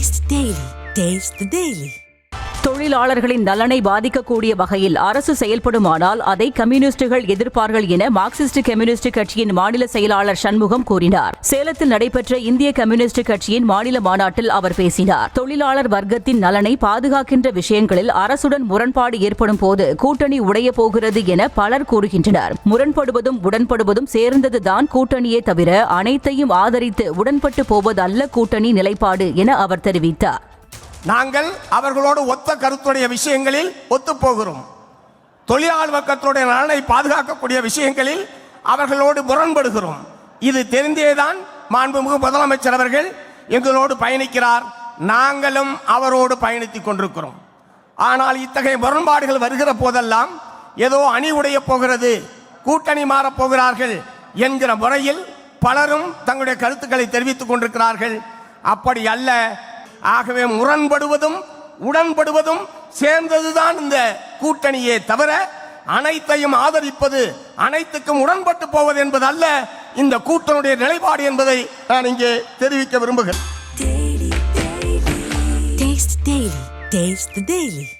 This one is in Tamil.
Taste the Daily. Taste the Daily. தொழிலாளர்களின் நலனை பாதிக்கக்கூடிய வகையில் அரசு செயல்படுமானால் அதை கம்யூனிஸ்டுகள் எதிர்ப்பார்கள் என மார்க்சிஸ்ட் கம்யூனிஸ்ட் கட்சியின் மாநில செயலாளர் சண்முகம் கூறினார். சேலத்தில் நடைபெற்ற இந்திய கம்யூனிஸ்ட் கட்சியின் மாநில மாநாட்டில் அவர் பேசினார். தொழிலாளர் வர்க்கத்தின் நலனை பாதுகாக்கின்ற விஷயங்களில் அரசுடன் முரண்பாடு ஏற்படும் போது கூட்டணி உடைய போகிறது என பலர் கூறுகின்றனர். முரண்படுவதும் உடன்படுவதும் சேர்ந்ததுதான் கூட்டணியே தவிர அனைத்தையும் ஆதரித்து உடன்பட்டு போவது அல்ல கூட்டணி நிலைப்பாடு என அவர் தெரிவித்தார். நாங்கள் அவர்களோடு ஒத்த கருத்துடைய விஷயங்களில் ஒத்துப்போகிறோம். தொழிலாளர் வர்க்கத்துடைய நலனை பாதுகாக்கக்கூடிய விஷயங்களில் அவர்களோடு முரண்படுகிறோம். இது தெரிந்தேதான் மாண்புமிகு முதலமைச்சர் அவர்கள் எங்களோடு பயணிக்கிறார். நாங்களும் அவரோடு பயணித்துக் கொண்டிருக்கிறோம். ஆனால் இத்தகைய முரண்பாடுகள் வருகிற போதெல்லாம் ஏதோ அணி உடைய போகிறது, கூட்டணி மாறப் போகிறார்கள் என்கிற முறையில் பலரும் தங்களுடைய கருத்துக்களை தெரிவித்துக் கொண்டிருக்கிறார்கள். அப்படி அல்ல. ஆகவே முரண்படுவதும் உடன்படுவதும் சேர்ந்ததுதான் இந்த கூட்டணியே தவிர அனைத்தையும் ஆதரிப்பது, அனைத்துக்கும் உடன்பட்டு போவது என்பது அல்ல இந்த கூட்டணியுடைய நிலைப்பாடு என்பதை நான் இங்கே தெரிவிக்க விரும்புகிறேன். Taste the Daily. Taste the Daily.